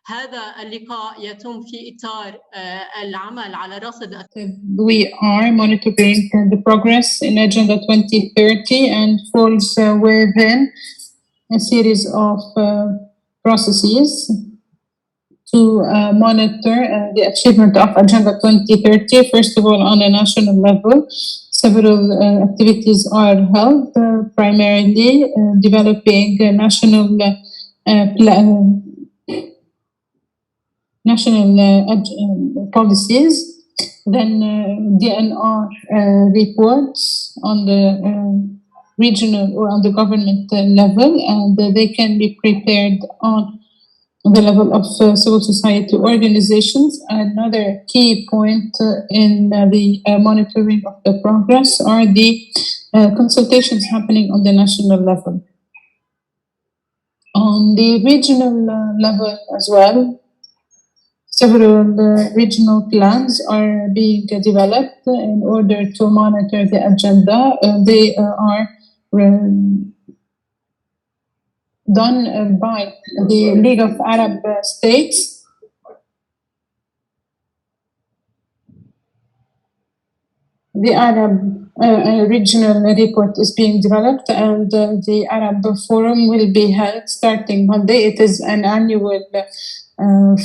هذا اللقاء يتم في إطار العمل على رصد. We are monitoring the progress in Agenda 2030 and falls within a series of processes to monitor the achievement of Agenda 2030. First of all, on a national level, several activities are held, primarily developing national policies, then DNR reports on the regional or on the government level, and they can be prepared on the level of civil society organizations. Another key point in the monitoring of the progress are the consultations happening on the national level. On the regional level as well, several regional plans are being developed in order to monitor the agenda. They are done by the League of Arab States. The Arab regional report is being developed, and the Arab Forum will be held starting Monday. It is an annual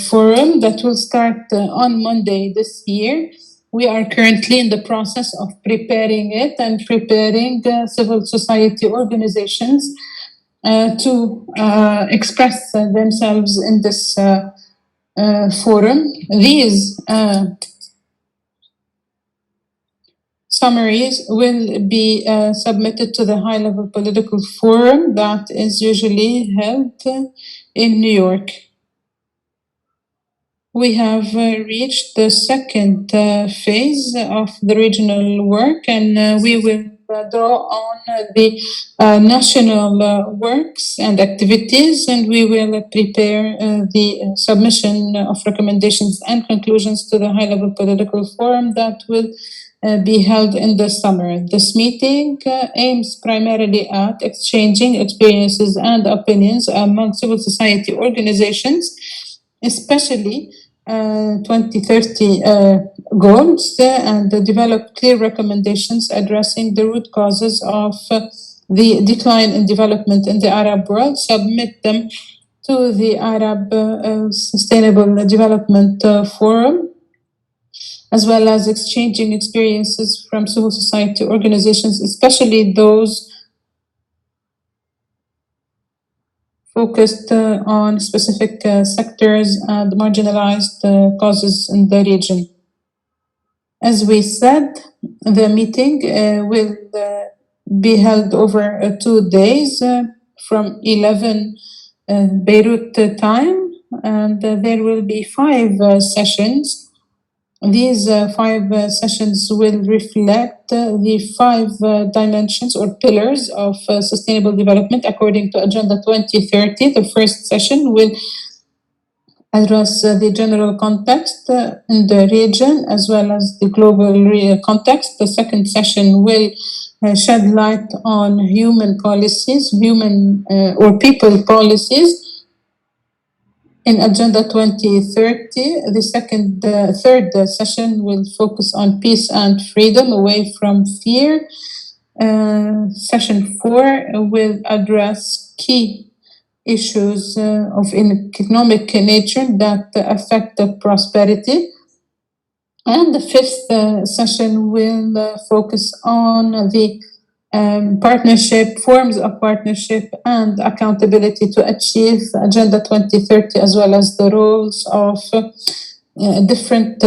forum that will start on Monday this year. We are currently in the process of preparing it and preparing civil society organizations to express themselves in this forum. These summaries will be submitted to the high-level political forum that is usually held in New York. We have reached the second phase of the regional work, and we will draw on the national works and activities, and we will prepare the submission of recommendations and conclusions to the high-level political forum that will be held in the summer. This meeting aims primarily at exchanging experiences and opinions among civil society organizations, especially 2030 goals, and develop clear recommendations addressing the root causes of the decline in development in the Arab world, submit them to the Arab Sustainable Development Forum, as well as exchanging experiences from civil society organizations, especially those focused on specific sectors and marginalized causes in the region. As we said, the meeting will be held over 2 days from 11 Beirut time, and there will be 5 sessions. These 5 sessions will reflect the 5 dimensions or pillars of sustainable development according to Agenda 2030. The first session will address the general context in the region as well as the global context. The second session will shed light on human policies, or people policies in Agenda 2030. The third session will focus on peace and freedom away from fear. Session 4 will address key issues of economic nature that affect the prosperity. And the fifth session will focus on the forms of partnership and accountability to achieve Agenda 2030, as well as the roles of different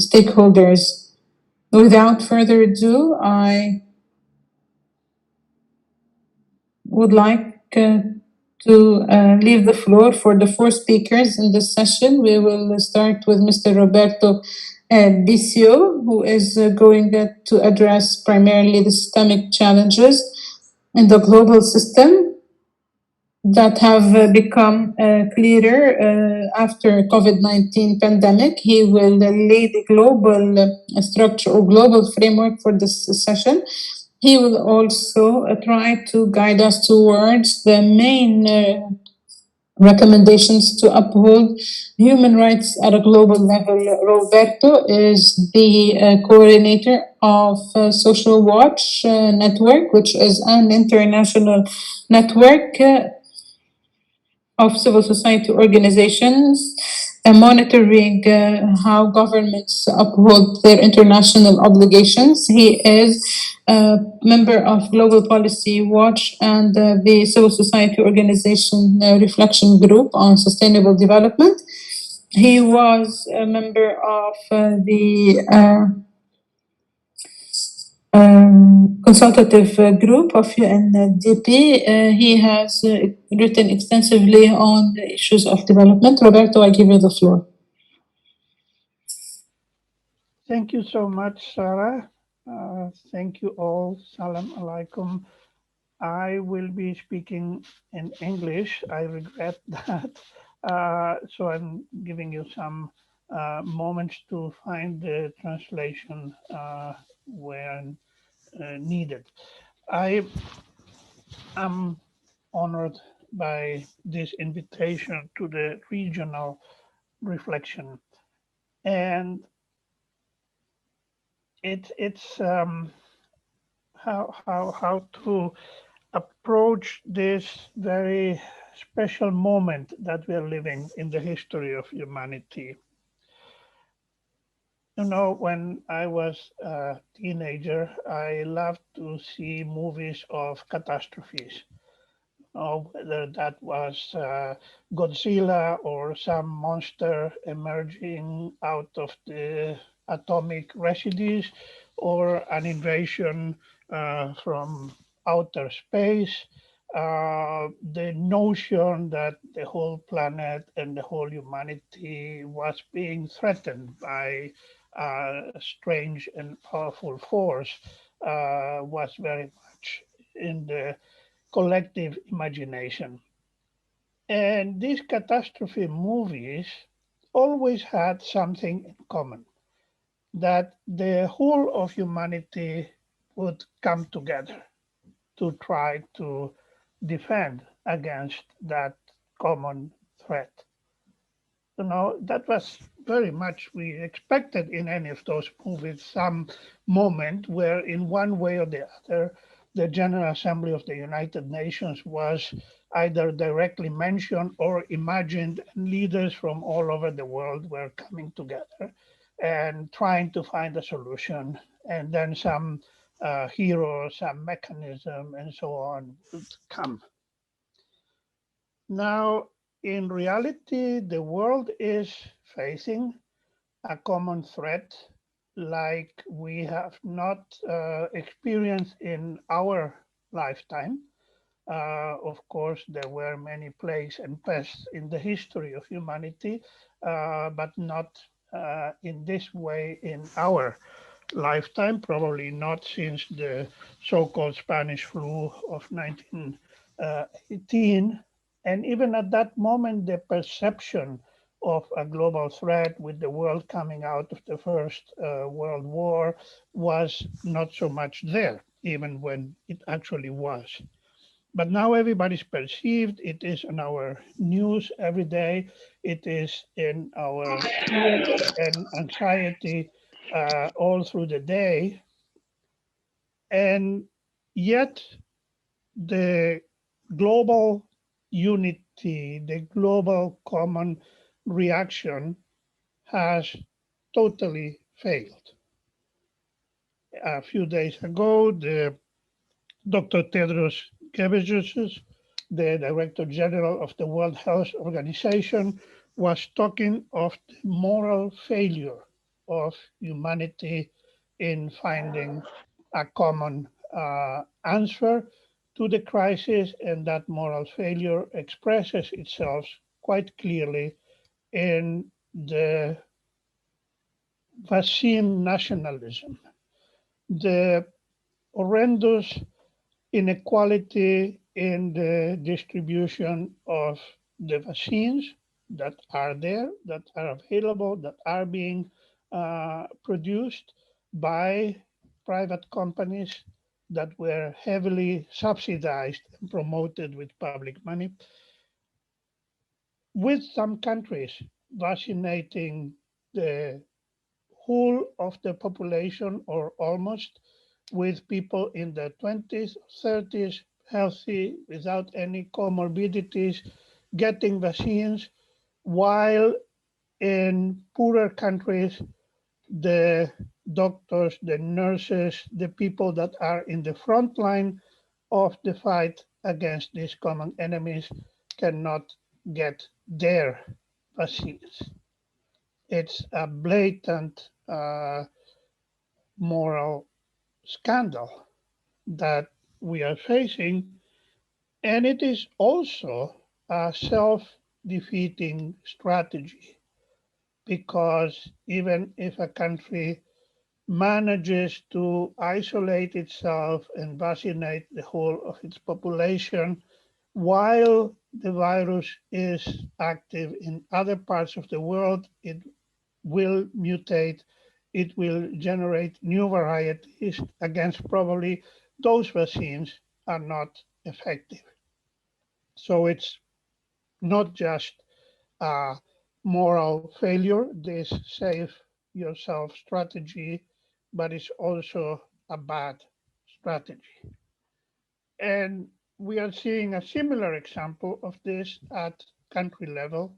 stakeholders. Without further ado, I would like to leave the floor for the 4 speakers in this session. We will start with Mr. Roberto Bissio, who is going to address primarily the systemic challenges in the global system that have become clearer after COVID-19 pandemic. He will lay the global structure or global framework for this session. He will also try to guide us towards the main recommendations to uphold human rights at a global level. Roberto is the coordinator of Social Watch Network, which is an international network of civil society organizations monitoring how governments uphold their international obligations. He is a member of Global Policy Watch and the Civil Society Organization Reflection Group on Sustainable Development. He was a member of the consultative group of UNDP. He has written extensively on the issues of development. Roberto, I give you the floor. Thank you so much, Zahra. Thank you all. Salam alaikum. I will be speaking in English. I regret that. So I'm giving you some moments to find the translation when needed. I am honored by this invitation to the regional reflection, and it's how to approach this very special moment that we are living in the history of humanity. You know, when I was a teenager, I loved to see movies of catastrophes. Whether that was Godzilla or some monster emerging out of the atomic residues, or an invasion from outer space. The notion that the whole planet and the whole humanity was being threatened by a strange and powerful force was very much in the collective imagination. And these catastrophe movies always had something in common, that the whole of humanity would come together to try to defend against that common threat. You know, that was very much we expected in any of those movies, some moment where in one way or the other, the General Assembly of the United Nations was either directly mentioned or imagined, and leaders from all over the world were coming together and trying to find a solution. And then some hero, some mechanism, and so on would come. Now, in reality, the world is facing a common threat like we have not experienced in our lifetime. Of course, there were many plagues and pests in the history of humanity, but not in this way in our lifetime, probably not since the so-called Spanish flu of 1918. And even at that moment, the perception of a global threat with the world coming out of the First World War was not so much there, even when it actually was. But now everybody's perceived, it is in our news every day, it is in our fear and anxiety all through the day. And yet the global unity, the global common reaction has totally failed. A few days ago, Dr. Tedros Ghebreyesus, the Director General of the World Health Organization, was talking of the moral failure of humanity in finding a common answer to the crisis, and that moral failure expresses itself quite clearly in the vaccine nationalism, the horrendous inequality in the distribution of the vaccines that are there, that are available, that are being produced by private companies that were heavily subsidized and promoted with public money. with some countries vaccinating the whole of the population or almost, with people in their 20s, 30s, healthy, without any comorbidities, getting vaccines, while in poorer countries, the doctors, the nurses, the people that are in the front line of the fight against these common enemies cannot get their vaccines. It's a blatant moral scandal that we are facing, and it is also a self-defeating strategy, because even if a country manages to isolate itself and vaccinate the whole of its population, while the virus is active in other parts of the world, it will mutate, it will generate new varieties against probably those vaccines are not effective. So it's not just a moral failure, this save yourself strategy, but it's also a bad strategy. And we are seeing a similar example of this at country level,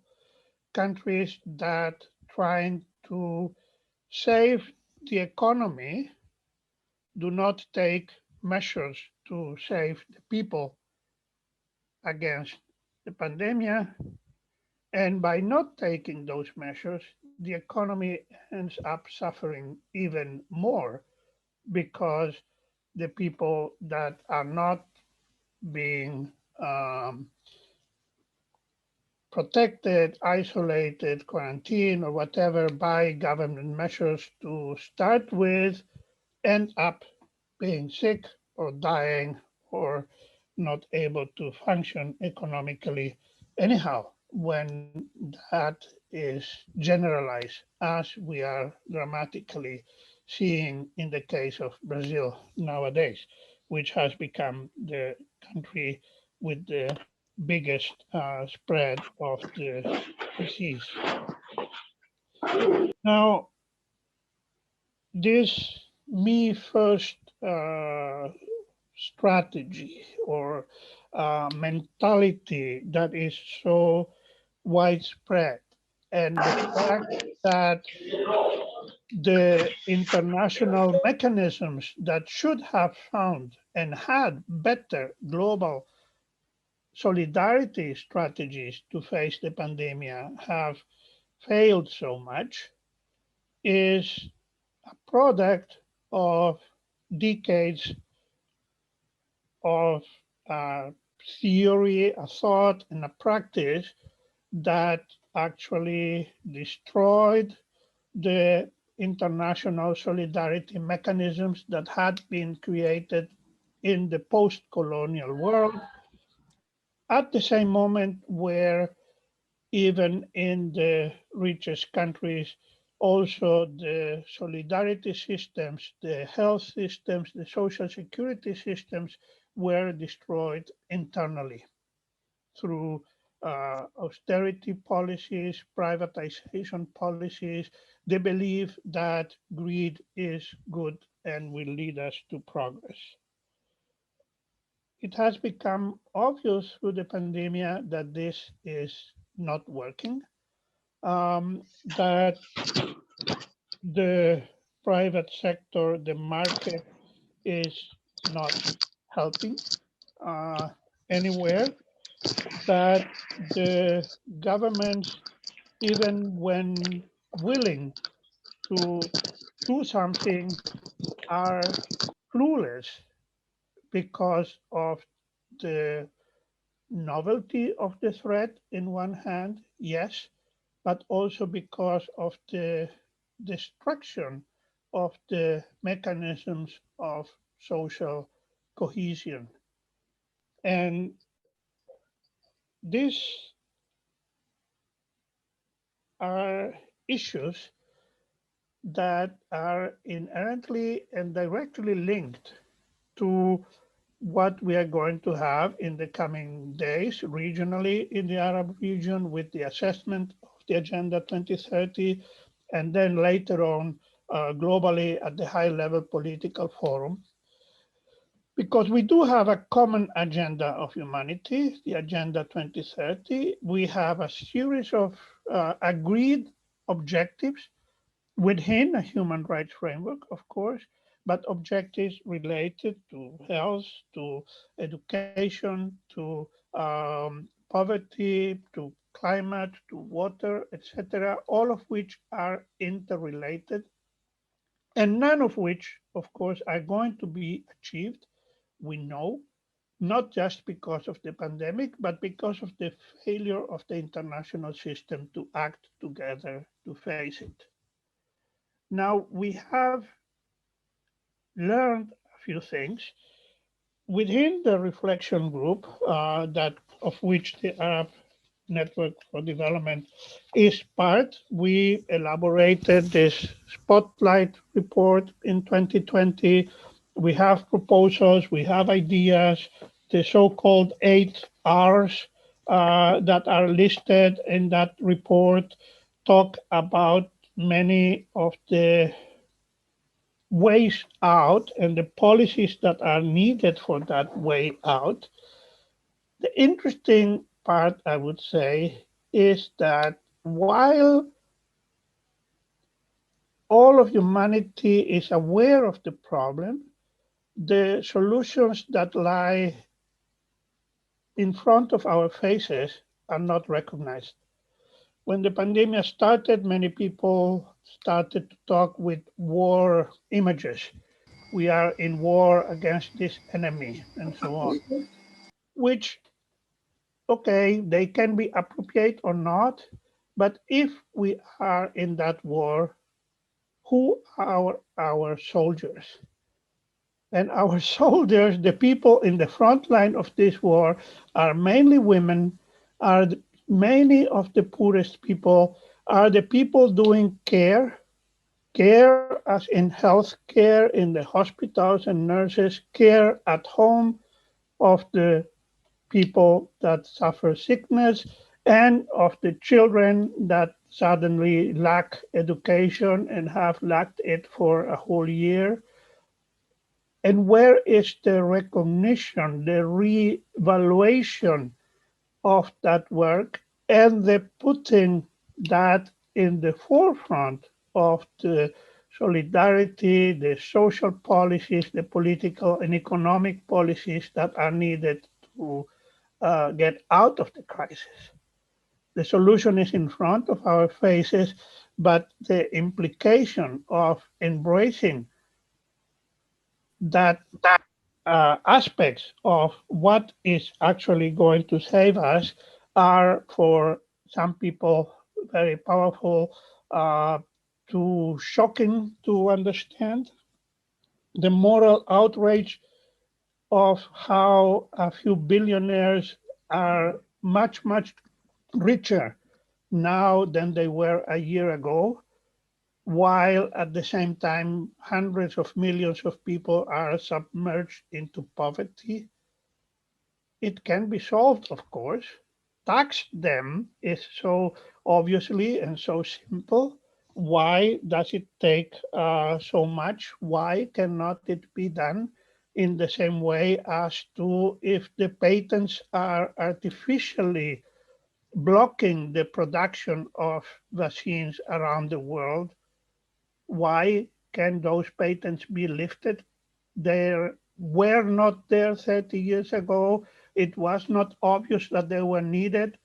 countries that trying to save the economy do not take measures to save the people against the pandemic. And by not taking those measures, the economy ends up suffering even more, because the people that are not being protected, isolated, quarantined, or whatever by government measures to start with, end up being sick or dying or not able to function economically anyhow, when that is generalized, as we are dramatically seeing in the case of Brazil nowadays, which has become the country with the biggest spread of the disease. Now, this me first strategy or mentality that is so widespread, and the fact that the international mechanisms that should have found and had better global solidarity strategies to face the pandemic have failed so much is a product of decades of theory, a thought, and a practice that actually destroyed the international solidarity mechanisms that had been created in the post-colonial world, at the same moment where even in the richest countries, also the solidarity systems, the health systems, the social security systems were destroyed internally through austerity policies, privatization policies, the belief that greed is good and will lead us to progress. It has become obvious through the pandemic that this is not working, that the private sector, the market is not helping anywhere, that the governments, even when willing to do something, are clueless because of the novelty of the threat in one hand, yes, but also because of the destruction of the mechanisms of social cohesion. And these are issues that are inherently and directly linked to what we are going to have in the coming days regionally in the Arab region with the assessment of the Agenda 2030, and then later on globally at the high-level political forum. Because we do have a common agenda of humanity, the Agenda 2030. We have a series of agreed objectives within a human rights framework, of course, but objectives related to health, to education, to poverty, to climate, to water, etc., all of which are interrelated, and none of which, of course, are going to be achieved, we know, not just because of the pandemic, but because of the failure of the international system to act together to face it. Now, we have learned a few things within the reflection group that of which the Arab Network for Development is part. We elaborated this spotlight report in 2020. We have proposals, we have ideas, the so-called 8 Rs that are listed in that report talk about many of the ways out and the policies that are needed for that way out. The interesting part, I would say, is that while all of humanity is aware of the problem, the solutions that lie in front of our faces are not recognized. When the pandemic started, many people started to talk with war images. We are in war against this enemy, and so on, which, okay, they can be appropriate or not, but if we are in that war, who are our soldiers? And our soldiers, the people in the front line of this war, are mainly women, are many of the poorest people, are the people doing care as in health care in the hospitals and nurses, care at home of the people that suffer sickness and of the children that suddenly lack education and have lacked it for a whole year. And where is the recognition, the re-evaluation of that work and the putting that in the forefront of the solidarity, the social policies, the political and economic policies that are needed to get out of the crisis? The solution is in front of our faces, but the implication of embracing that aspects of what is actually going to save us are for some people very powerful, too shocking to understand. The moral outrage of how a few billionaires are much, much richer now than they were a year ago, while at the same time hundreds of millions of people are submerged into poverty. It can be solved, of course. Tax them is so obviously and so simple. Why does it take so much? Why cannot it be done in the same way as to if the patents are artificially blocking the production of vaccines around the world? Why can those patents be lifted? They were not there 30 years ago. It was not obvious that they were needed.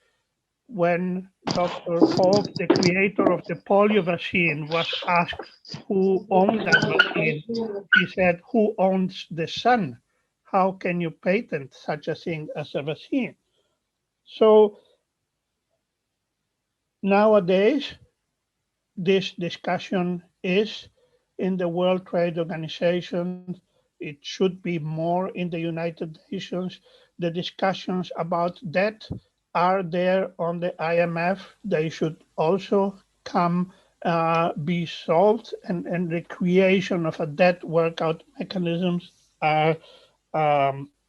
When Dr. Falk, the creator of the polio vaccine, was asked who owned that vaccine, he said, "Who owns the sun? How can you patent such a thing as a vaccine?" So nowadays, this discussion is in the World Trade Organization. It should be more in the United Nations. The discussions about debt are there on the IMF. They should also come be solved, and the creation of a debt workout mechanisms are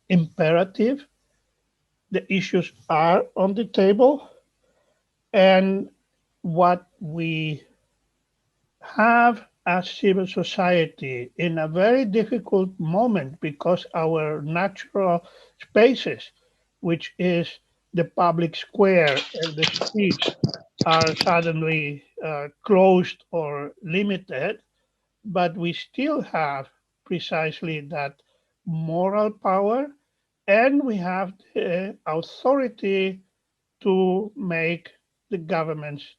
imperative. The issues are on the table, and what we have as civil society in a very difficult moment, because our natural spaces, which is the public square and the streets, are suddenly closed or limited, but we still have precisely that moral power, and we have the authority to make the governments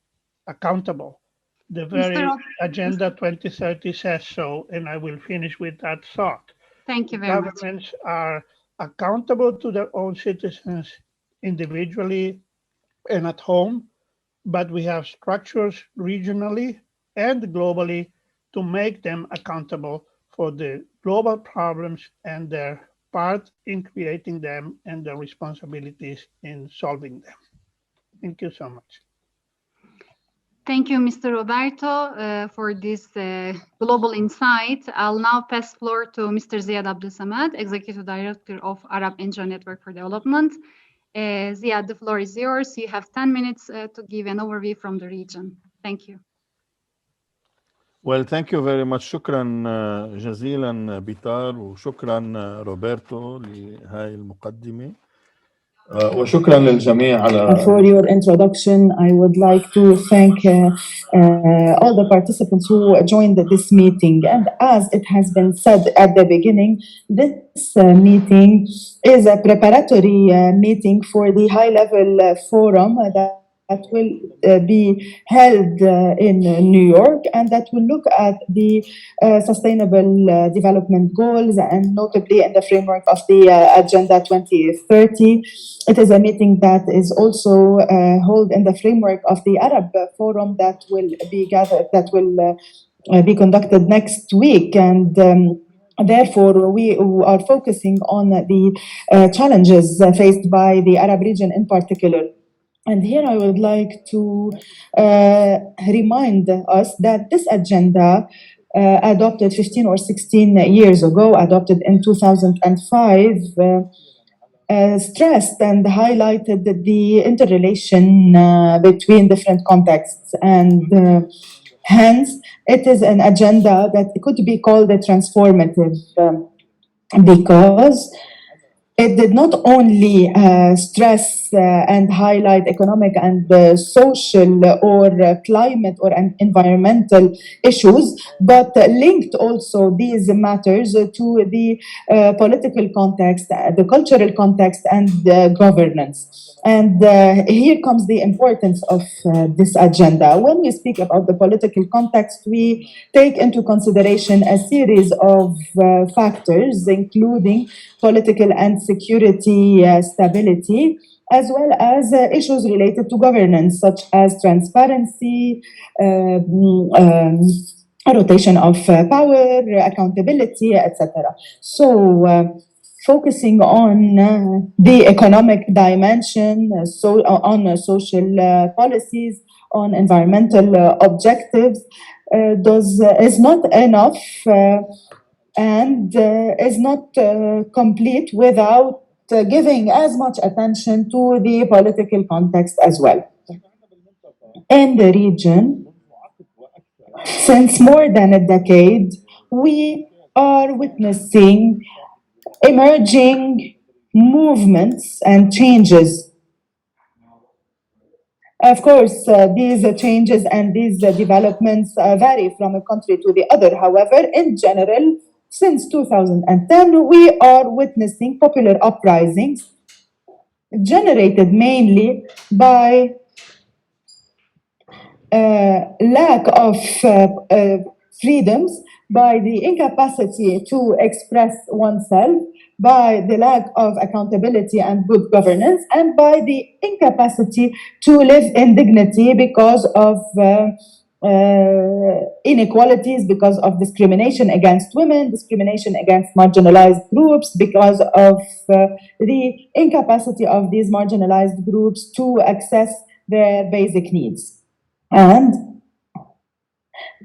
accountable. The very Agenda 2030 says so, and I will finish with that thought. Thank you very much. Governments are accountable to their own citizens individually and at home, but we have structures regionally and globally to make them accountable for the global problems and their part in creating them and their responsibilities in solving them. Thank you so much. Thank you, Mr. Roberto, for this global insight. I'll now pass floor to Mr. Ziad Abdel Samad, Executive Director of Arab NGO Network for Development. Ziad, the floor is yours. You have 10 minutes to give an overview from the region. Thank you. Well, thank you very much. شكرا جزيلا بيتار وشكرا روبرتو لهاي المقدمة. وشكرا للجميع على For your introduction, I would like to thank all the participants who joined this meeting. And as it has been said at the beginning, this meeting is a preparatory meeting for the high-level forum that will be held in New York, and that will look at the sustainable development goals, and notably in the framework of the Agenda 2030. It is a meeting that is also held in the framework of the Arab Forum that will be conducted next week, and therefore we are focusing on the challenges faced by the Arab region in particular. And here I would like to remind us that this agenda, adopted 15 or 16 years ago, adopted in 2005, stressed and highlighted the interrelation between different contexts. And hence, it is an agenda that could be called a transformative because it did not only stress and highlight economic and social or climate or environmental issues, but linked also these matters to the political context, the cultural context, and governance. And here comes the importance of this agenda. When we speak about the political context, we take into consideration a series of factors, including political and security stability, as well as issues related to governance, such as transparency, rotation of power, accountability, etc. So, focusing on the economic dimension, on social policies, on environmental objectives, is not enough and is not complete without giving as much attention to the political context as well. In the region, since more than a decade, we are witnessing emerging movements and changes. Of course, these changes and these developments vary from a country to the other. However, in general, since 2010, we are witnessing popular uprisings generated mainly by lack of freedoms, by the incapacity to express oneself, by the lack of accountability and good governance, and by the incapacity to live in dignity because of inequalities, because of discrimination against women, discrimination against marginalized groups, because of the incapacity of these marginalized groups to access their basic needs. And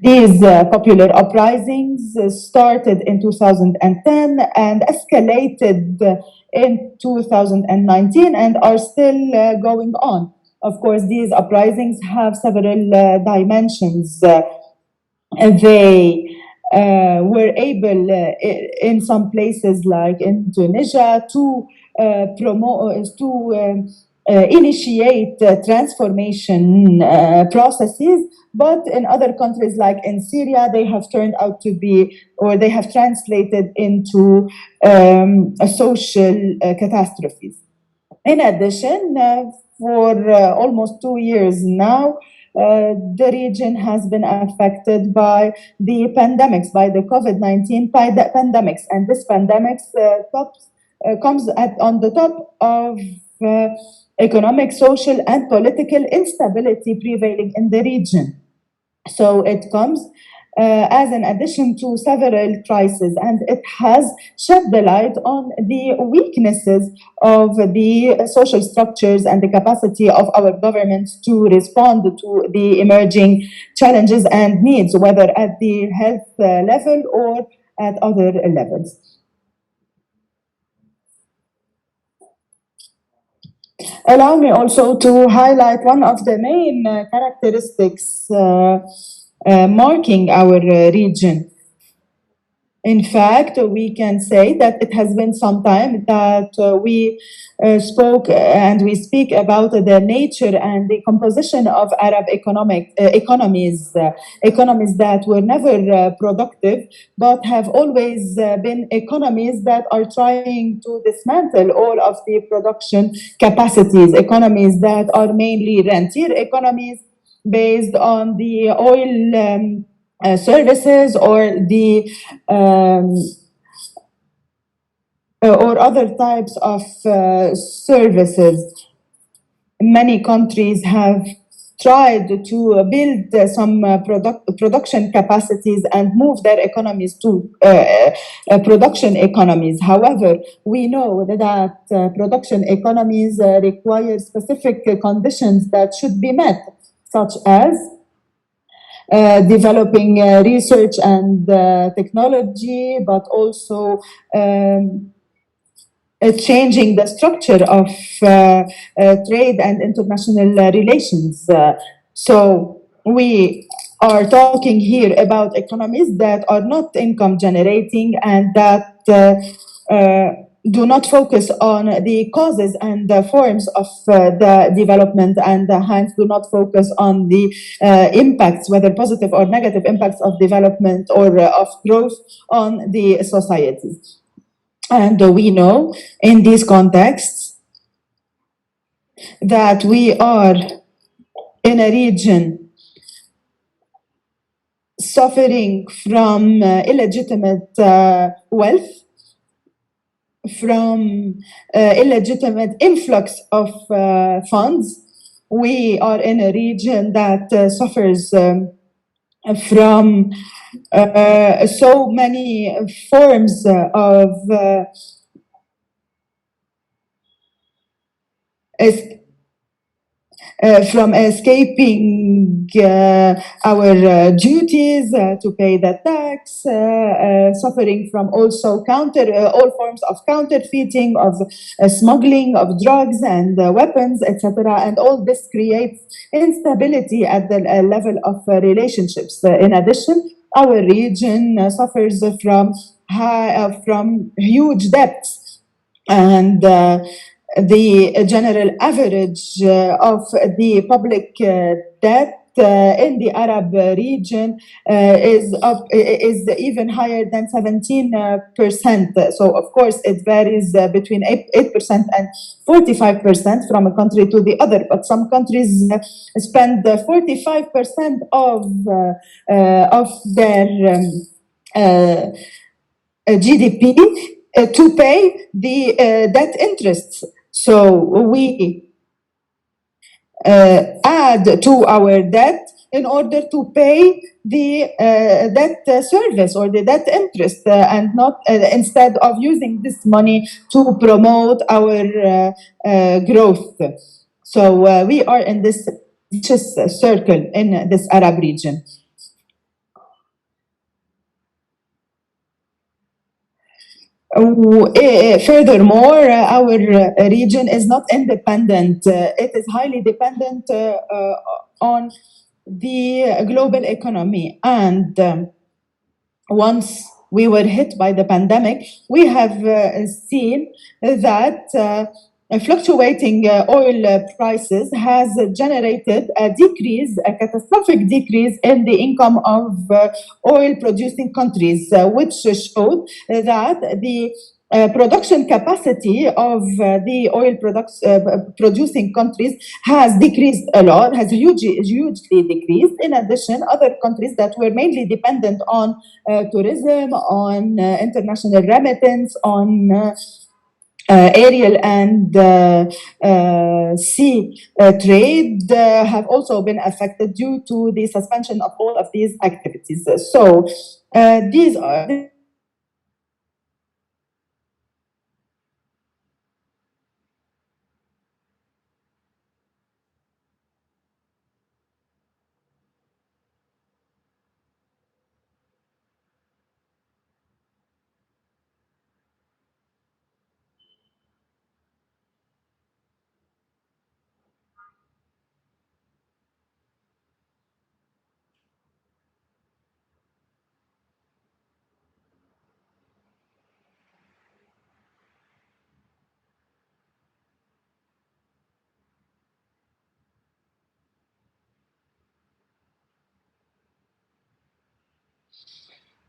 These popular uprisings started in 2010 and escalated in 2019 and are still going on. Of course, these uprisings have several dimensions. They were able in some places like in Tunisia to initiate transformation processes, but in other countries like in Syria, they have turned out to be, or they have translated into social catastrophes. In addition, for almost 2 years now, the region has been affected by the pandemics, by the COVID-19 pandemics, and this pandemic comes on the top of economic, social, and political instability prevailing in the region. So it comes as an addition to several crises, and it has shed the light on the weaknesses of the social structures and the capacity of our governments to respond to the emerging challenges and needs, whether at the health level or at other levels. Allow me also to highlight one of the main characteristics marking our region. In fact, we can say that it has been some time that we spoke and we speak about the nature and the composition of Arab economies that were never productive, but have always been economies that are trying to dismantle all of the production capacities, economies that are mainly rentier economies based on the oil services or the or other types of services. Many countries have tried to build some production capacities and move their economies to production economies. However, we know that production economies require specific conditions that should be met, such as developing research and technology, but also changing the structure of trade and international relations. So we are talking here about economies that are not income generating and that do not focus on the causes and the forms of the development, and hence do not focus on the impacts, whether positive or negative impacts of development or of growth on the society. And we know in these contexts that we are in a region suffering from illegitimate wealth, from illegitimate influx of funds. We are in a region that suffers from so many forms of from escaping our duties to pay the tax, suffering from also all forms of counterfeiting, of smuggling of drugs and weapons, etc. And all this creates instability at the level of relationships. In addition, our region suffers from huge debts, and the general average of the public debt in the Arab region is even higher than 17%. So of course it varies between 8% and 45% from a country to the other, but some countries spend 45% of their GDP to pay the debt interests. So we add to our debt in order to pay the debt service or the debt interest, and not instead of using this money to promote our growth. So we are in this vicious circle in this Arab region. Furthermore, our region is not independent. It is highly dependent on the global economy. And once we were hit by the pandemic, we have seen that fluctuating oil prices has generated a decrease, a catastrophic decrease in the income of oil-producing countries, which showed that the production capacity of the oil producing countries has decreased a lot, has hugely decreased. In addition, other countries that were mainly dependent on tourism, on international remittance, on aerial and sea trade have also been affected due to the suspension of all of these activities. So these are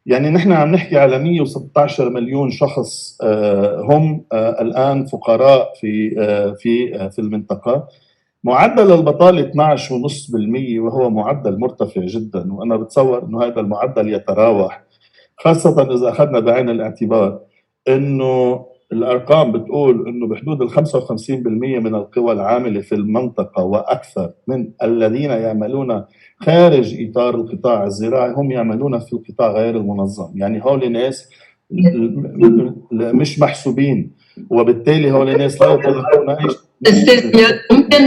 يعني نحن عم نحكي على 116 مليون شخص هم الآن فقراء في المنطقة. معدل البطالة 12.5%، وهو معدل مرتفع جدا، وأنا بتصور إنه هذا المعدل يتراوح، خاصة إذا أخذنا بعين الاعتبار إنه الأرقام بتقول إنه بحدود ال 55% من القوى العاملة في المنطقة وأكثر من الذين يعملون خارج إطار القطاع الزراعي هم يعملون في القطاع غير المنظم. يعني هول ناس مش محسوبين، وبالتالي هول ناس لا يطلقون أي شيء. أستاذ زياد ممكن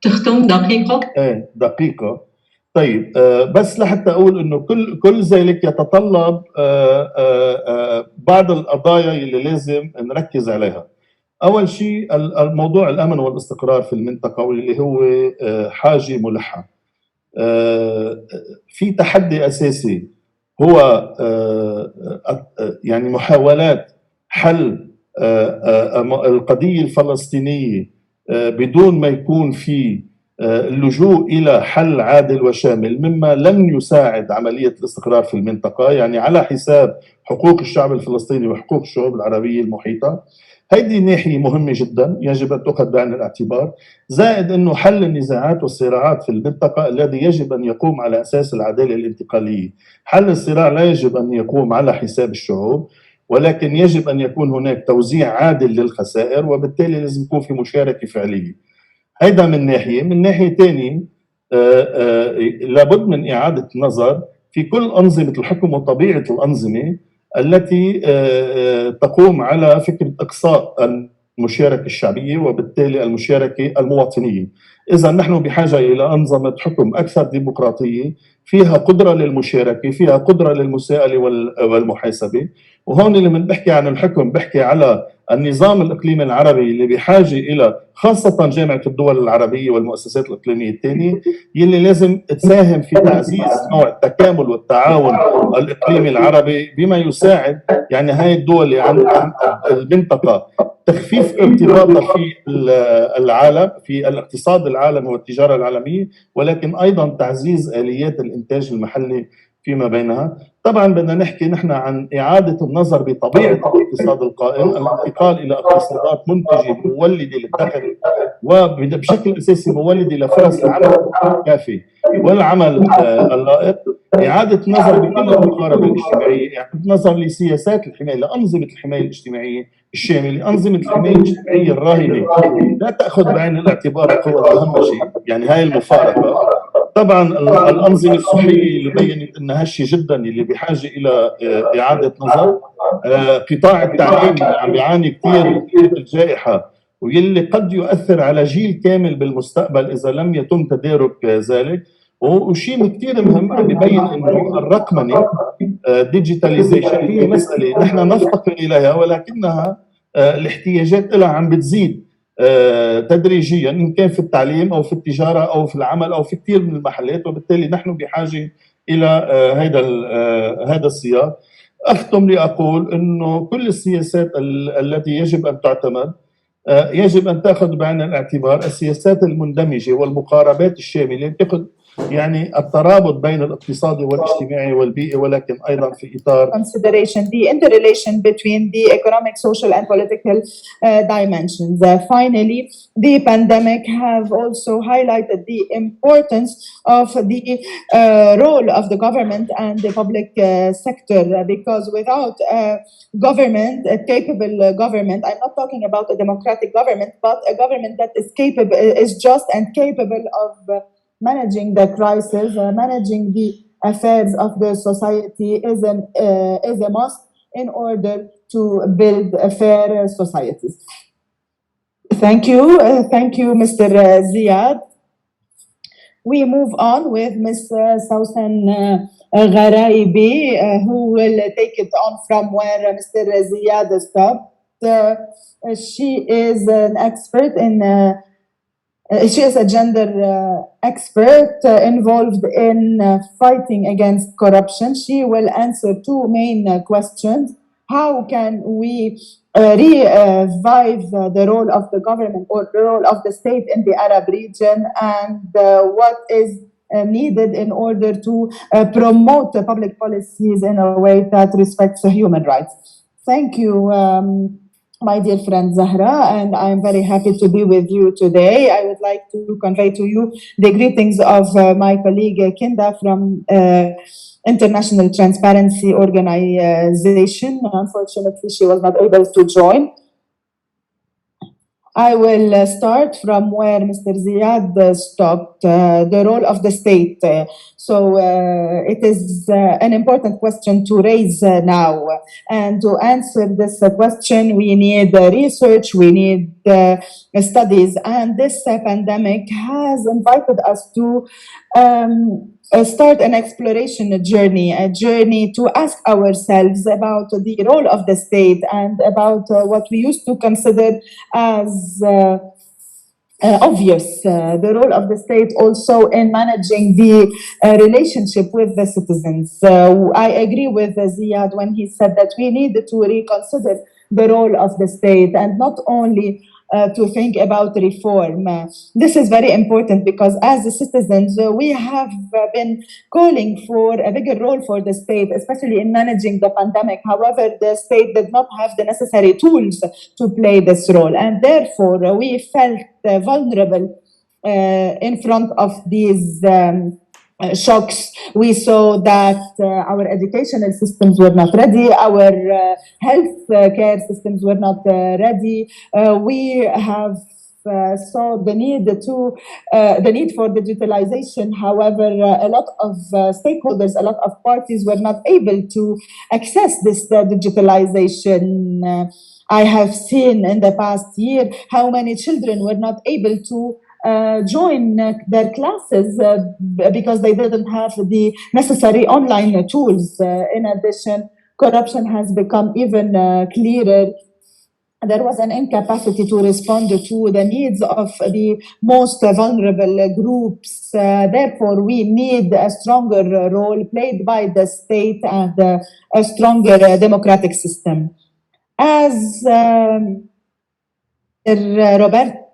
تختم دقيقة؟ إيه دقيقة. طيب بس لحتى أقول إنه كل ذلك يتطلب بعض القضايا اللي لازم نركز عليها. أول شيء الموضوع الأمن والاستقرار في المنطقة، واللي هو حاجة ملحة. في تحدي أساسي هو يعني محاولات حل القضية الفلسطينية بدون ما يكون في اللجوء إلى حل عادل وشامل، مما لن يساعد عملية الاستقرار في المنطقة، يعني على حساب حقوق الشعب الفلسطيني وحقوق الشعوب العربية المحيطة. هذه ناحية مهمة جدا يجب أن تؤخذ بعين الاعتبار، زائد أنه حل النزاعات والصراعات في المنطقة الذي يجب أن يقوم على أساس العدالة الانتقالية. حل الصراع لا يجب أن يقوم على حساب الشعوب، ولكن يجب أن يكون هناك توزيع عادل للخسائر، وبالتالي لازم يكون في مشاركة فعلية. هيدا من ناحية. من ناحية تانية لابد من إعادة النظر في كل أنظمة الحكم وطبيعة الأنظمة التي تقوم على فكرة إقصاء المشاركة الشعبية وبالتالي المشاركة المواطنية. إذا نحن بحاجة إلى أنظمة حكم أكثر ديمقراطية فيها قدرة للمشاركة، فيها قدرة للمساءلة والمحاسبة. وهون اللي من بحكي عن الحكم بحكي على النظام الإقليمي العربي اللي بحاجة إلى خاصة جامعة الدول العربية والمؤسسات الإقليمية الثانية، يلي لازم تساهم في تعزيز نوع التكامل والتعاون الإقليمي العربي بما يساعد يعني هاي الدول عن المنطقة تخفيف ارتباطها في العالم، في الاقتصاد العالمي والتجارة العالمية، ولكن أيضا تعزيز آليات الإنتاج المحلي فيما بينها. طبعا بدنا نحكي نحن عن إعادة النظر بطبيعة الاقتصاد القائم، الانتقال إلى اقتصادات منتجة مولدة للدخل وبشكل أساسي مولدة لفرص العمل الكافي والعمل اللائق. إعادة النظر بكل المقاربة الاجتماعية، إعادة النظر لسياسات الحماية، لأنظمة الحماية الاجتماعية الشاملة، أنظمة الحماية الاجتماعية الراهنة لا تأخذ بعين الاعتبار القوى المهمشة، يعني هاي المفارقة. طبعا الأنظمة الصحية اللي بينت أنها هشة جدا اللي بحاجة إلى إعادة نظر. قطاع التعليم اللي عم بيعاني كثير من الجائحة واللي قد يؤثر على جيل كامل بالمستقبل إذا لم يتم تدارك ذلك. وشيء كثير مهم عم ببين انه الرقمنه ديجيتاليزيشن هي مساله نحن نفتقر اليها، ولكنها الاحتياجات لها عم بتزيد تدريجيا، ان كان في التعليم او في التجاره او في العمل او في كثير من المحلات، وبالتالي نحن بحاجه الى هذا السياق. اختم لاقول انه كل السياسات التي يجب ان تعتمد يجب ان تاخذ بعين الاعتبار السياسات المندمجه والمقاربات الشامله، تاخذ يعني الترابط بين الاقتصادي والاجتماعي والبيئي، ولكن ايضا في اطار consideration the interrelation between the economic, social, and political dimensions. Finally, the pandemic have also highlighted the importance of the role of the government and the public sector, because without government, a capable government, I'm not talking about a democratic government, but a government that is capable, is just and capable of managing the crisis, managing the affairs of the society is a must in order to build a fair societies. Thank you, Mr. Ziad. We move on with Ms. Sawsan Gharaibeh, who will take it on from where Mr. Ziad stopped. She is an expert in she is a gender expert involved in fighting against corruption. She will answer two main questions. How can we revive the role of the government or the role of the state in the Arab region, and what is needed in order to promote public policies in a way that respects human rights? Thank you. My dear friend Zahra, and I'm very happy to be with you today. I would like to convey to you the greetings of my colleague Kinda from International Transparency Organization. Unfortunately, she was not able to join. I will start from where Mr. Ziad stopped, the role of the state. It is an important question to raise now. And to answer this question, we need research, we need studies. And this pandemic has invited us to start an exploration journey, a journey to ask ourselves about the role of the state and about what we used to consider as obvious, the role of the state also in managing the relationship with the citizens. I agree with Ziad when he said that we need to reconsider the role of the state and not only to think about reform. This is very important because as citizens, we have been calling for a bigger role for the state, especially in managing the pandemic. However, the state did not have the necessary tools to play this role, and therefore we felt vulnerable in front of these shocks. We saw that our educational systems were not ready, our health care systems were not ready. We have saw the need for digitalization. However, a lot of stakeholders, a lot of parties were not able to access this digitalization. I have seen in the past year how many children were not able to join their classes because they didn't have the necessary online tools. In addition, corruption has become even clearer. There was an incapacity to respond to the needs of the most vulnerable groups. Therefore, we need a stronger role played by the state and a stronger democratic system. As Roberto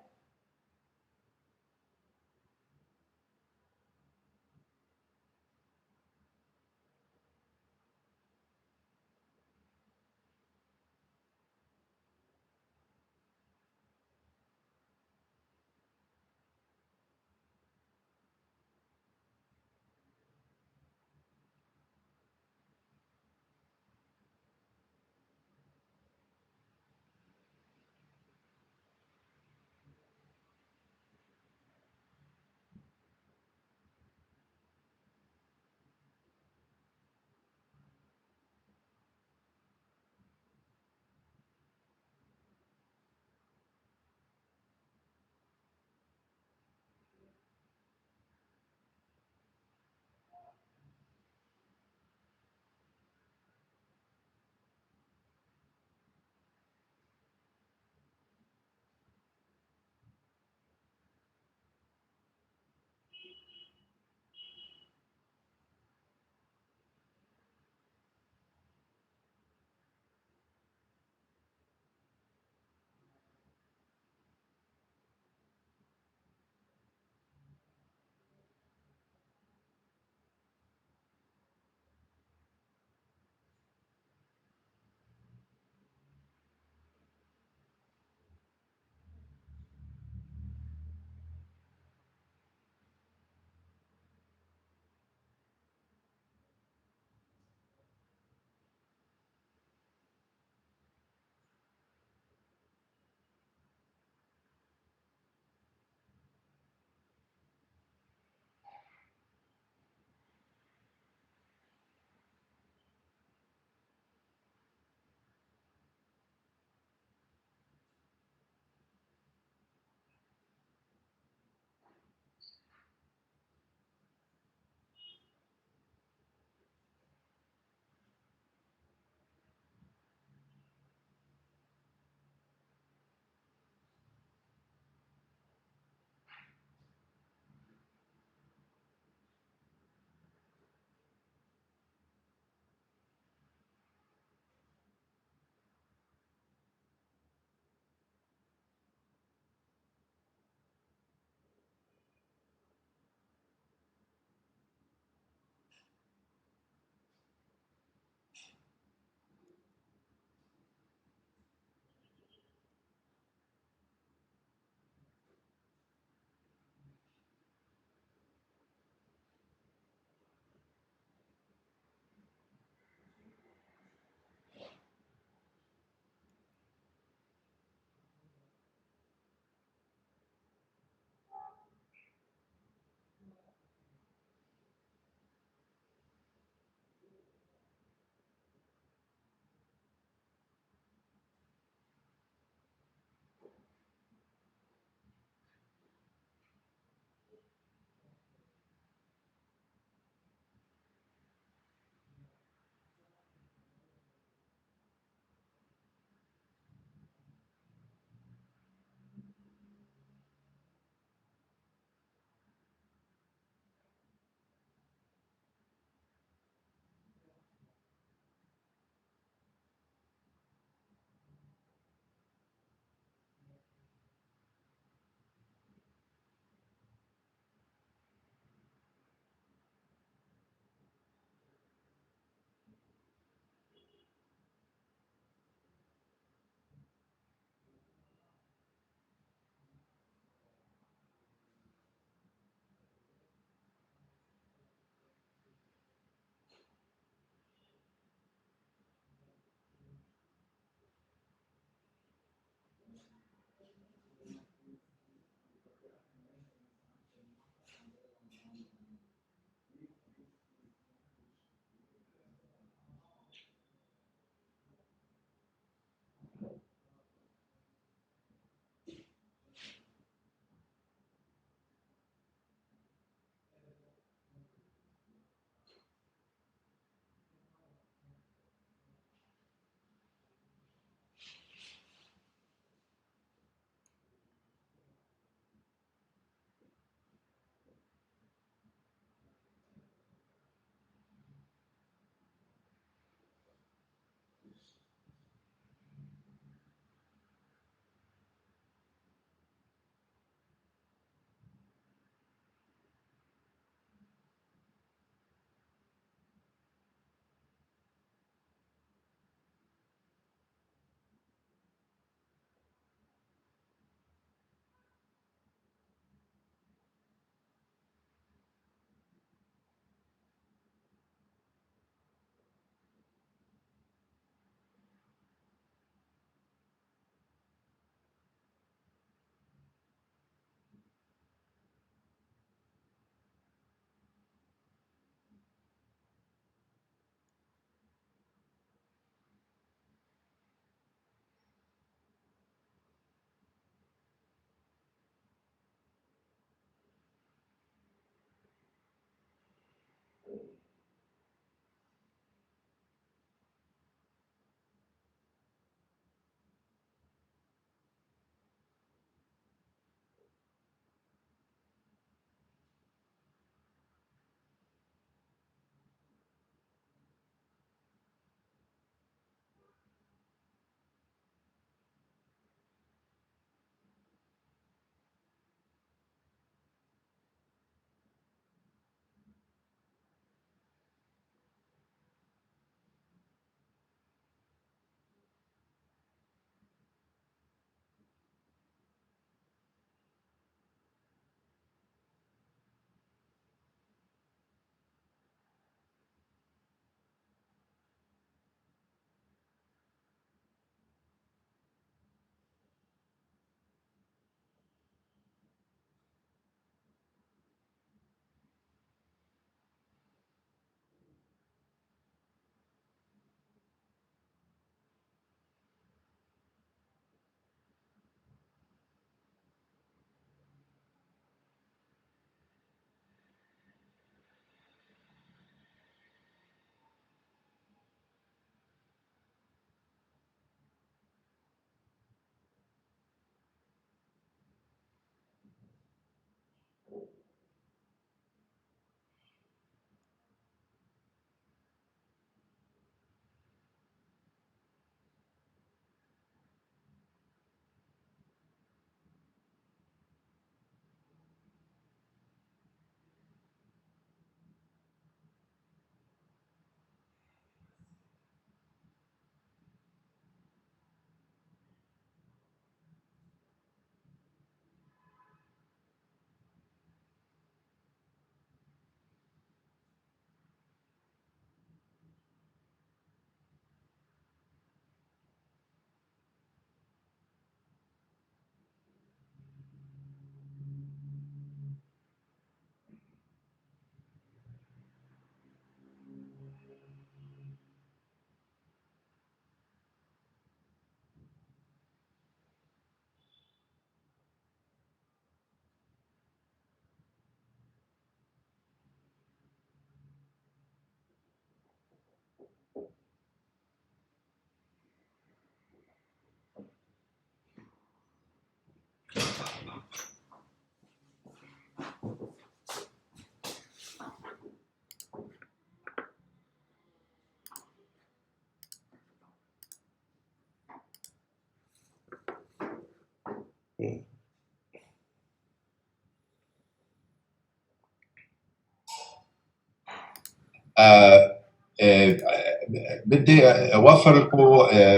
بدي اوفر لكم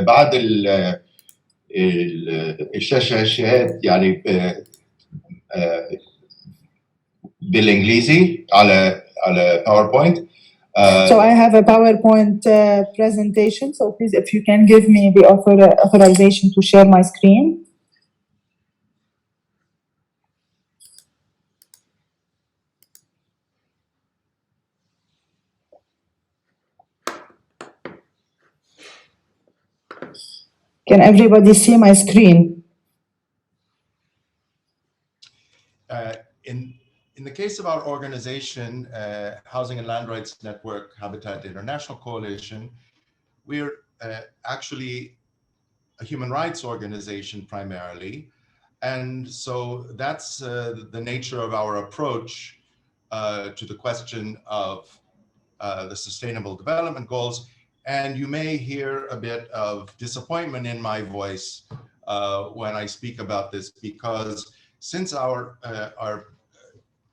بعد الشاشات يعني بالانجليزي على باوربوينت. So I have a PowerPoint presentation. So please, if you can give me the authorization to share my screen. Can everybody see my screen? In the case of our organization, Housing and Land Rights Network Habitat International Coalition, we're actually a human rights organization primarily. And so that's the nature of our approach to the question of the Sustainable Development Goals. And you may hear a bit of disappointment in my voice when I speak about this, because since our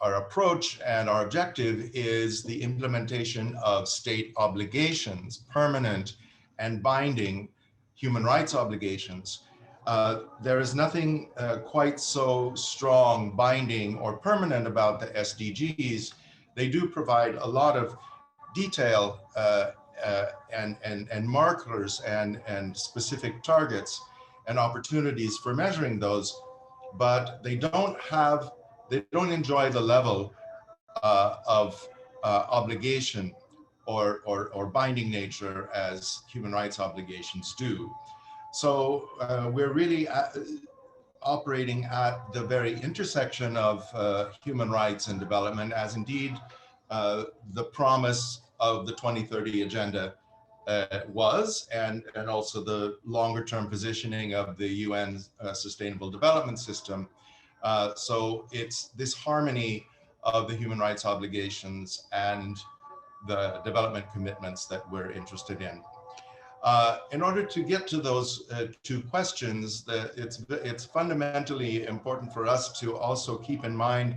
approach and our objective is the implementation of state obligations, permanent and binding human rights obligations, there is nothing quite so strong, binding, or permanent about the SDGs. They do provide a lot of detail and markers and specific targets and opportunities for measuring those, but they don't enjoy the level of obligation or binding nature as human rights obligations do. So we're really operating at the very intersection of human rights and development, as indeed the promise of the 2030 Agenda was, and also the longer term positioning of the UN Sustainable Development System. So it's this harmony of the human rights obligations and the development commitments that we're interested in. In order to get to those two questions, it's fundamentally important for us to also keep in mind,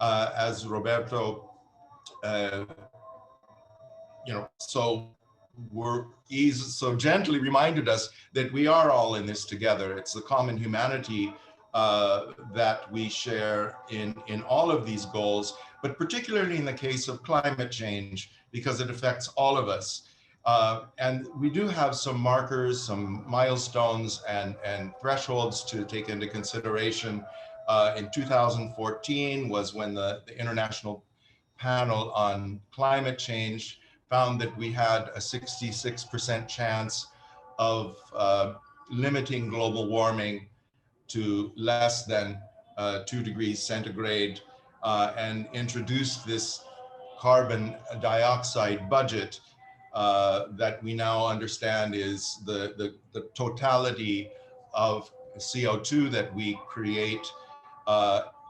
as Roberto, so gently reminded us, that we are all in this together. It's the common humanity that we share in all of these goals, but particularly in the case of climate change, because it affects all of us. And we do have some markers, some milestones and thresholds to take into consideration. In 2014 was when the International Panel on Climate Change found that we had a 66% chance of limiting global warming to less than 2 degrees centigrade, and introduced this carbon dioxide budget that we now understand is the totality of CO2 that we create.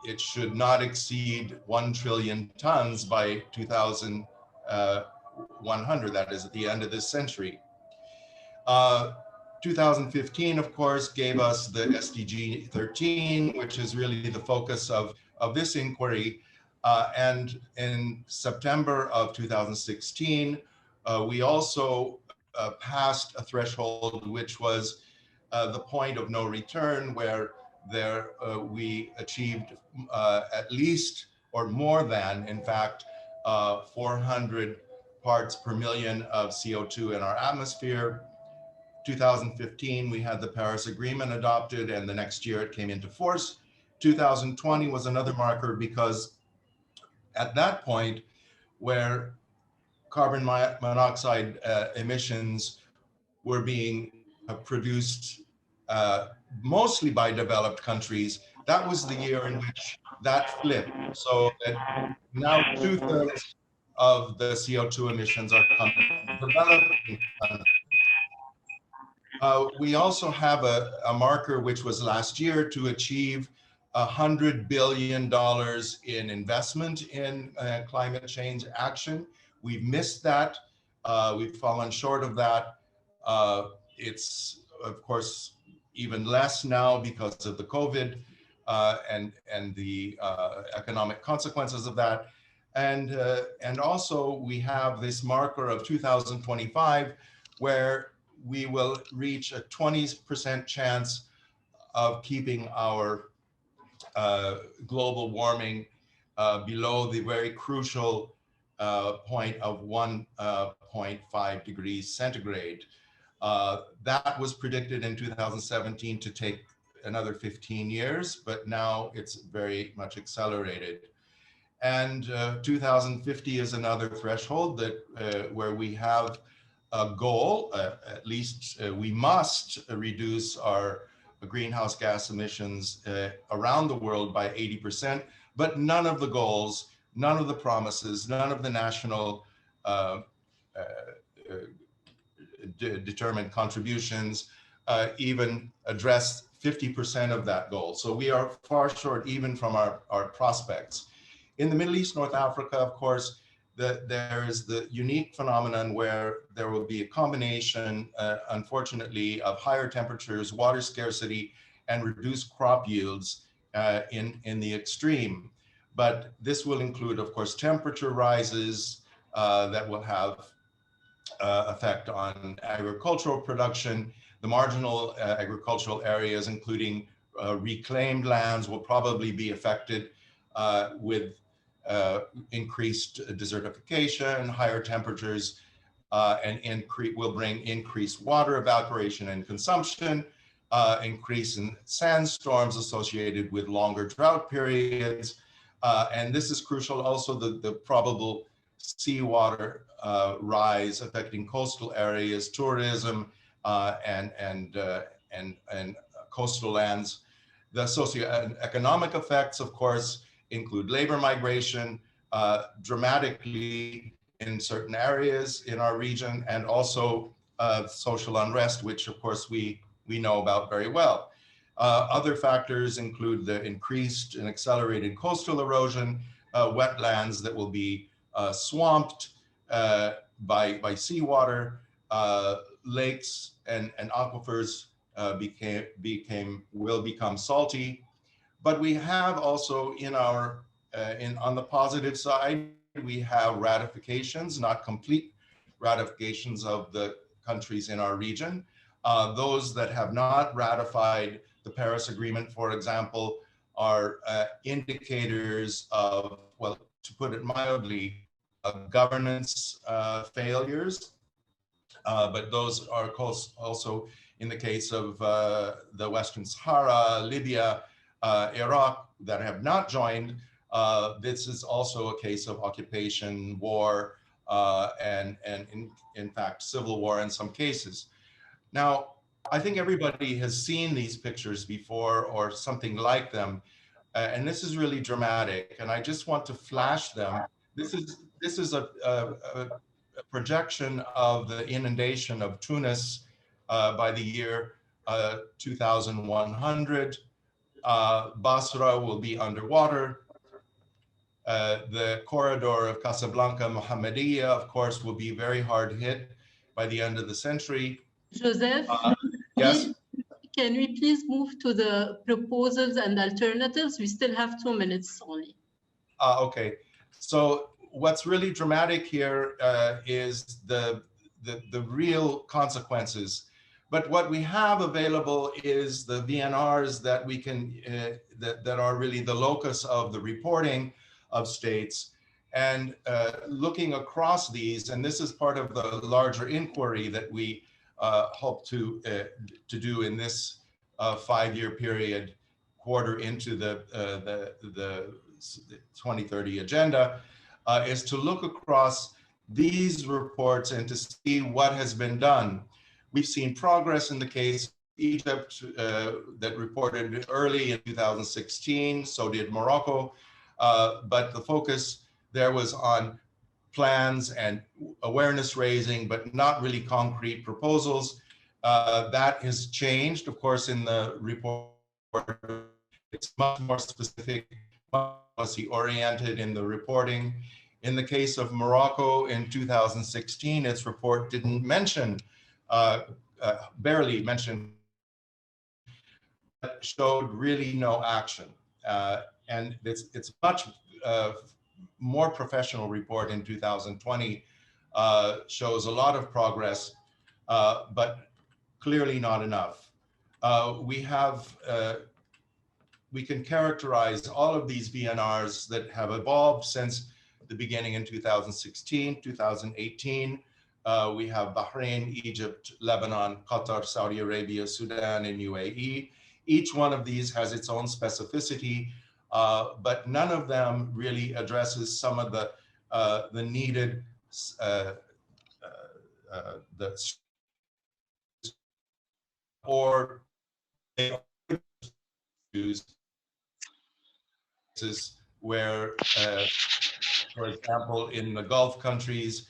It should not exceed 1 trillion tons by 2100, that is at the end of this century. 2015, of course, gave us the SDG 13, which is really the focus of this inquiry. And in September of 2016, we also passed a threshold, which was the point of no return, where we achieved at least, or more than, in fact, 400 parts per million of CO2 in our atmosphere. 2015, we had the Paris Agreement adopted, and the next year it came into force. 2020 was another marker, because at that point, where carbon monoxide emissions were being produced mostly by developed countries, that was the year in which that flipped. So that now 2/3 of the CO2 emissions are coming from developing countries. We also have a marker, which was last year, to achieve $100 billion in investment in climate change action. We've missed that. We've fallen short of that. It's, of course, even less now because of the COVID and the economic consequences of that. And also we have this marker of 2025, where we will reach a 20% chance of keeping our global warming below the very crucial point of 1.5 degrees centigrade. That was predicted in 2017 to take another 15 years, but now it's very much accelerated. And 2050 is another threshold that where we have a goal, at least we must reduce our greenhouse gas emissions around the world by 80%, but none of the goals, none of the promises, none of the national determined contributions even address 50% of that goal. So we are far short even from our prospects. In the Middle East, North Africa, of course, there is the unique phenomenon where there will be a combination, unfortunately, of higher temperatures, water scarcity, and reduced crop yields in the extreme. But this will include, of course, temperature rises that will have effect on agricultural production. The marginal agricultural areas, including reclaimed lands, will probably be affected with increased desertification, higher temperatures, and will bring increased water evaporation and consumption, increase in sandstorms associated with longer drought periods. And this is crucial. Also, the probable seawater rise affecting coastal areas, tourism, and coastal lands. The socioeconomic effects, of course, include labor migration dramatically in certain areas in our region, and also social unrest, which of course we know about very well. Other factors include the increased and accelerated coastal erosion, wetlands that will be swamped by seawater, lakes and aquifers will become salty. But we have also in our, on the positive side, we have ratifications, not complete ratifications of the countries in our region. Those that have not ratified the Paris Agreement, for example, are indicators of, well, to put it mildly, governance failures. But those are also in the case of the Western Sahara, Libya, Iraq, that have not joined. This is also a case of occupation, war, and in fact, civil war in some cases. Now, I think everybody has seen these pictures before or something like them, and this is really dramatic. And I just want to flash them. This is a projection of the inundation of Tunis by the year 2100. Basra will be underwater. The corridor of Casablanca, Mohammedia, of course, will be very hard hit by the end of the century. Joseph, yes? Can we please move to the proposals and alternatives? We still have 2 minutes only. Okay. So what's really dramatic here is the real consequences. But what we have available is the VNRs that we can, that are really the locus of the reporting of states. And looking across these, and this is part of the larger inquiry that we hope to do in this 5-year period, quarter into the 2030 agenda, is to look across these reports and to see what has been done. We've seen progress in the case of Egypt that reported early in 2016, so did Morocco, but the focus there was on plans and awareness raising, but not really concrete proposals. That has changed, of course, in the report. It's much more specific, policy oriented in the reporting. In the case of Morocco in 2016, its report didn't mention, barely mention showed really no action. And it's much more professional report in 2020 shows a lot of progress, but clearly not enough. We can characterize all of these VNRs that have evolved since the beginning in 2016, 2018. We have Bahrain, Egypt, Lebanon, Qatar, Saudi Arabia, Sudan, and UAE. Each one of these has its own specificity, but none of them really addresses some of the needed or where, for example, in the Gulf countries,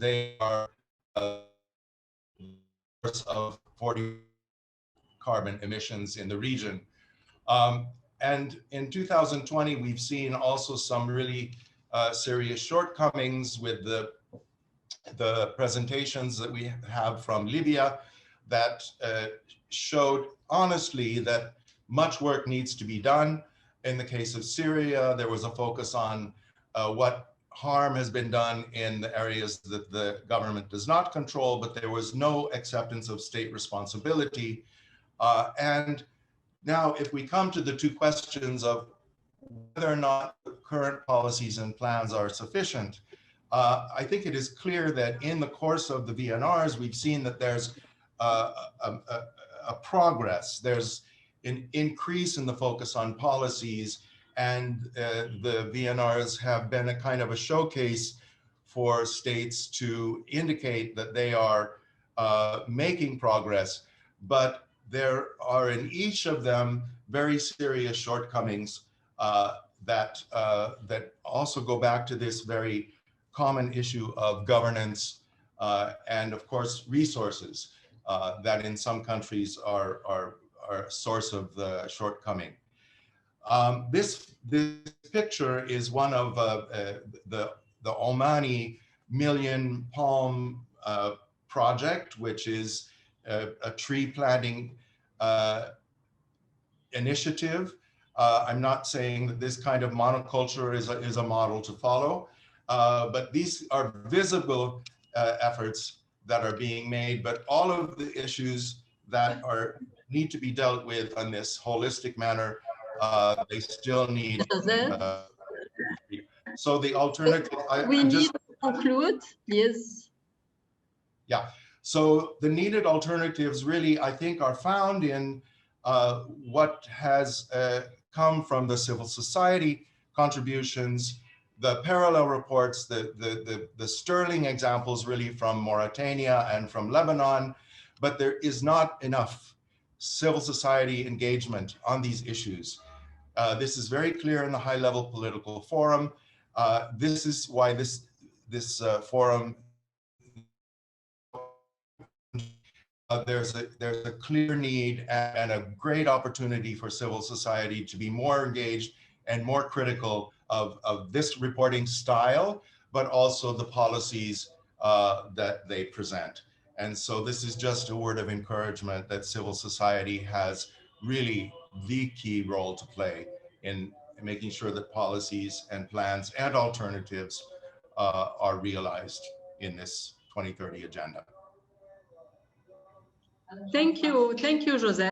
they are of 40 carbon emissions in the region. And in 2020, we've seen also some really serious shortcomings with the presentations that we have from Libya that showed honestly that much work needs to be done. In the case of Syria, there was a focus on what harm has been done in the areas that the government does not control, but there was no acceptance of state responsibility. And now if we come to the two questions of whether or not current policies and plans are sufficient, I think it is clear that in the course of the VNRs, we've seen that there's a progress. There's an increase in the focus on policies, and the VNRs have been a kind of a showcase for states to indicate that they are making progress, but there are in each of them very serious shortcomings that also go back to this very common issue of governance and of course resources that in some countries are a source of the shortcoming. This picture is one of the Omani Million Palm project, which is a tree planting initiative. I'm not saying that this kind of monoculture is a model to follow, but these are visible efforts that are being made, but all of the issues that need to be dealt with in this holistic manner, they still need. So the alternative. We need to conclude, yes. Yeah. So the needed alternatives really, I think, are found in what has come from the civil society contributions, the parallel reports, the sterling examples really from Mauritania and from Lebanon, but there is not enough civil society engagement on these issues. This is very clear in the high-level political forum. This is why this forum, there's a clear need and a great opportunity for civil society to be more engaged and more critical of this reporting style, but also the policies that they present. And so this is just a word of encouragement that civil society has really the key role to play in making sure that policies and plans and alternatives are realized in this 2030 agenda. Thank you, José.